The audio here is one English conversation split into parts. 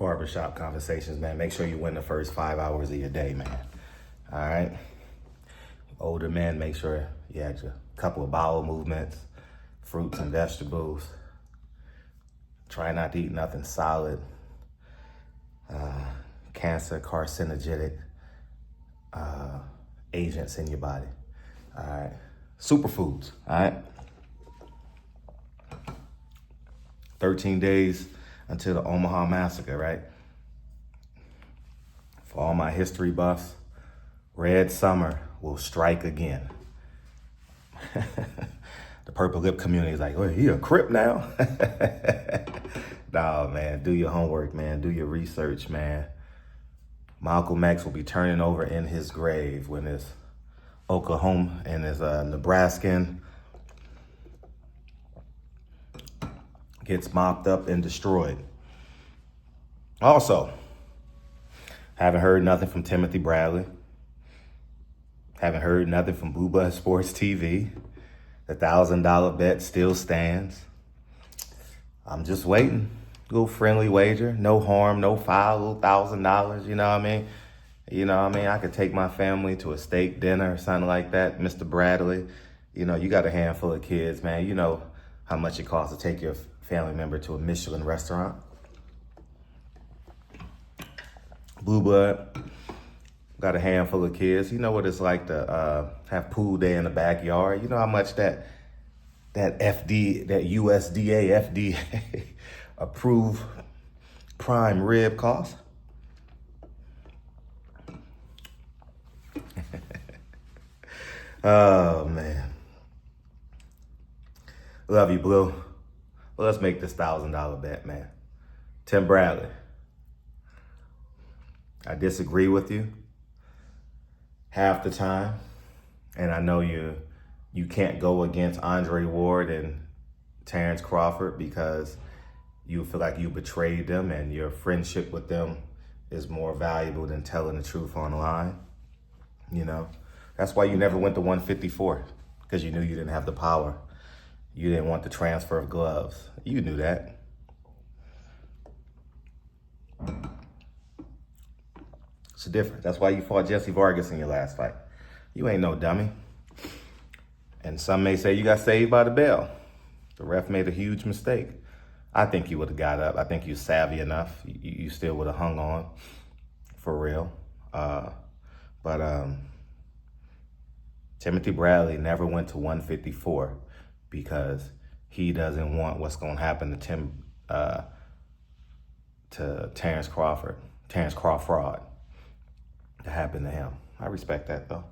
barbershop conversations, man. Make sure you win the first 5 hours of your day, man. All right? Older men, make sure you had your couple of bowel movements, fruits and vegetables. Try not to eat nothing solid. Cancer, carcinogenic agents in your body. All right? Superfoods, all right? 13 days until the Omaha Massacre, right? For all my history buffs, Red Summer will strike again. The purple lip community is like, oh, he a Crip now? Nah, man, do your homework, man. Do your research, man. Malcolm X will be turning over in his grave when his Oklahoma and his Nebraskan gets mopped up and destroyed. Also, haven't heard nothing from Timothy Bradley. Haven't heard nothing from BlueBlood Sports TV. The $1,000 bet still stands. I'm just waiting. Little friendly wager, no harm, no foul, little $1,000. You know what I mean? You know what I mean? I could take my family to a steak dinner or something like that. Mr. Bradley, you know, you got a handful of kids, man. You know how much it costs to take your family member to a Michelin restaurant. BlueBlood, got a handful of kids. You know what it's like to have pool day in the backyard. You know how much that USDA, FDA approved prime rib costs? Oh, man. Love you, Blue. Well, let's make this $1,000 bet, man. Tim Bradley. I disagree with you half the time. And I know you can't go against Andre Ward and Terrence Crawford because you feel like you betrayed them and your friendship with them is more valuable than telling the truth online. You know, that's why you never went to 154, because you knew you didn't have the power. You didn't want the transfer of gloves. You knew that. It's different. That's why you fought Jesse Vargas in your last fight. You ain't no dummy. And some may say you got saved by the bell. The ref made a huge mistake. I think you would have got up. I think you're savvy enough. You still would have hung on, for real. But Timothy Bradley never went to 154 because he doesn't want what's going to happen to Terrence Crawford to happen to him. I respect that, though.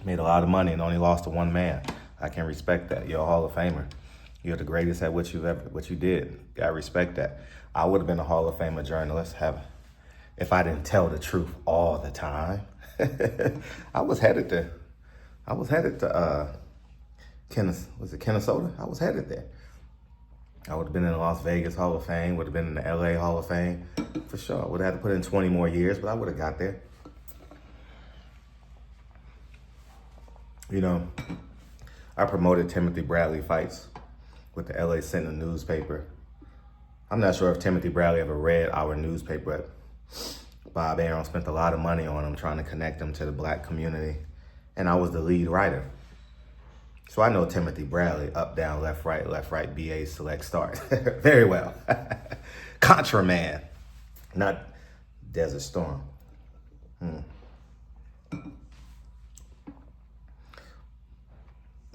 Made a lot of money and only lost to one man. I can respect that. You're a Hall of Famer. You're the greatest at what you did. I respect that. I would have been a Hall of Famer journalist if I didn't tell the truth all the time. I was headed to Kennesaw? I was headed there. I would have been in the Las Vegas Hall of Fame, would have been in the LA Hall of Fame, for sure. I would have had to put in 20 more years, but I would have got there. You know, I promoted Timothy Bradley fights with the LA Sentinel newspaper. I'm not sure if Timothy Bradley ever read our newspaper. Bob Arum spent a lot of money on him trying to connect him to the black community. And I was the lead writer. So I know Timothy Bradley, up, down, left, right, BA, select, start. Very well. Contra Man, not Desert Storm.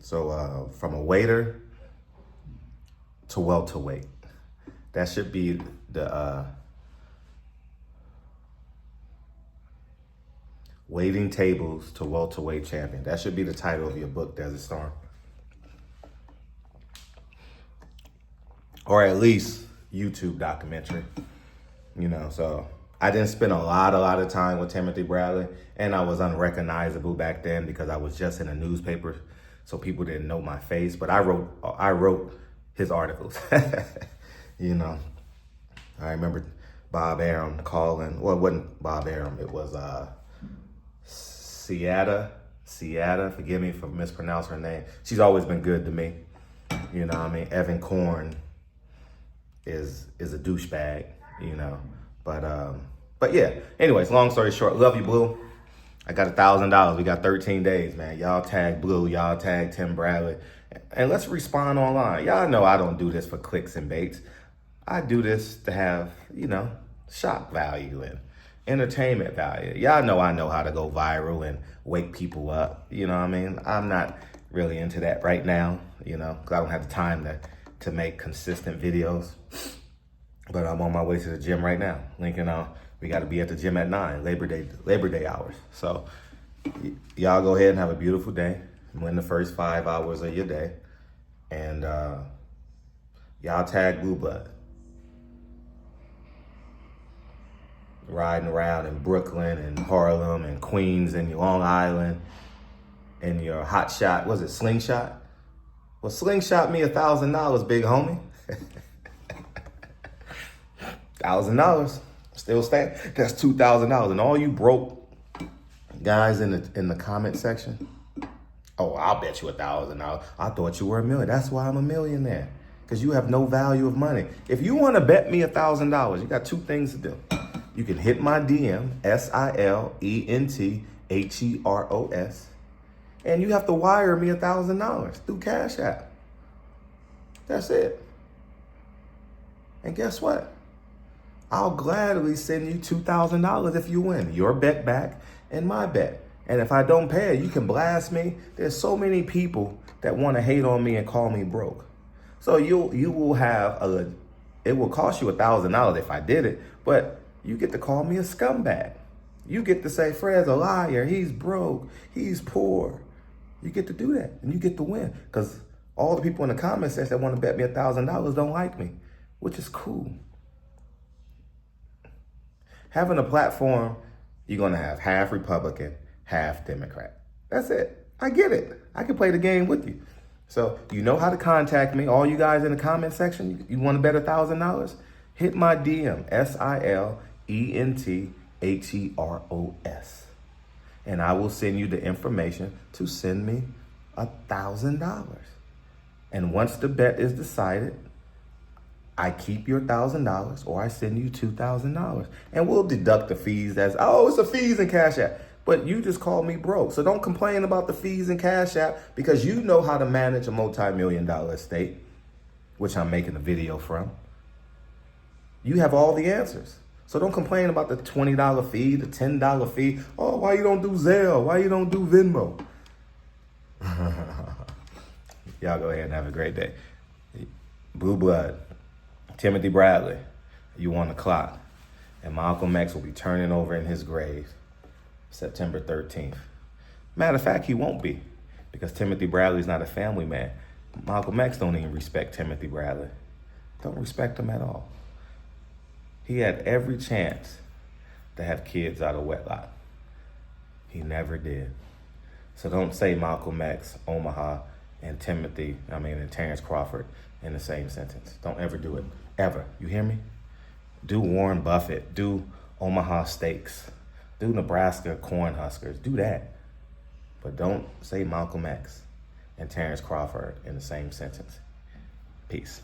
So from a waiter to welterweight, that should be the waiting tables to welterweight champion. That should be the title of your book, Desert Storm. Or at least YouTube documentary. You know, so I didn't spend a lot of time with Timothy Bradley, and I was unrecognizable back then because I was just in a newspaper, so people didn't know my face. But I wrote his articles. You know, I remember Bob Arum calling. Well, it wasn't Bob Arum. It was Seada. Forgive me for mispronouncing her name. She's always been good to me. You know what I mean? Evan Korn. is a douchebag, you know. But yeah. Anyways, long story short, love you, Blue. I got $1,000. We got 13 days, man. Y'all tag Blue, y'all tag Tim Bradley, and let's respond online. Y'all know I don't do this for clicks and baits. I do this to have, you know, shock value and entertainment value. Y'all know I know how to go viral and wake people up. You know what I mean? I'm not really into that right now, you know, because I don't have the time to make consistent videos. But I'm on my way to the gym right now. Lincoln, we got to be at the gym at 9, Labor Day hours. So y'all go ahead and have a beautiful day. Win the first 5 hours of your day. And y'all tag BlueBlood. Riding around in Brooklyn and Harlem and Queens and Long Island and your hot shot, was it slingshot? Well, slingshot me $1,000, big homie. $1,000, still staying. That's $2,000. And all you broke guys in the comment section, oh, I'll bet you $1,000. I thought you were $1 million. That's why I'm a millionaire, because you have no value of money. If you want to bet me $1,000, you got 2 things to do. You can hit my DM, SILENTHEROS, and you have to wire me $1,000 through Cash App. That's it. And guess what? I'll gladly send you $2,000 if you win. Your bet back and my bet. And if I don't pay it, you can blast me. There's so many people that want to hate on me and call me broke. So you will have it will cost you $1,000 if I did it, but you get to call me a scumbag. You get to say Fred's a liar, he's broke, he's poor. You get to do that and you get to win, because all the people in the comment section that want to bet me $1,000 don't like me, which is cool. Having a platform, you're going to have half Republican, half Democrat. That's it. I get it. I can play the game with you. So you know how to contact me. All you guys in the comment section, you want to bet $1,000? Hit my DM, SILENTHEROS. And I will send you the information to send me $1,000. And once the bet is decided, I keep your $1,000 or I send you $2,000. And we'll deduct the fees as, oh, it's the fees in Cash App. But you just called me broke. So don't complain about the fees in Cash App, because you know how to manage a multi-million-dollar estate, which I'm making a video from. You have all the answers. So don't complain about the $20 fee, the $10 fee. Oh, why you don't do Zelle? Why you don't do Venmo? Y'all go ahead and have a great day. BlueBlood, Timothy Bradley, you on the clock. And Malcolm X will be turning over in his grave September 13th. Matter of fact, he won't be, because Timothy Bradley's not a family man. Malcolm X don't even respect Timothy Bradley. Don't respect him at all. He had every chance to have kids out of wedlock. He never did. So don't say Malcolm X, Omaha, and Terrence Crawford in the same sentence. Don't ever do it, ever. You hear me? Do Warren Buffett, do Omaha Steaks, do Nebraska Cornhuskers, do that. But don't say Malcolm X and Terrence Crawford in the same sentence. Peace.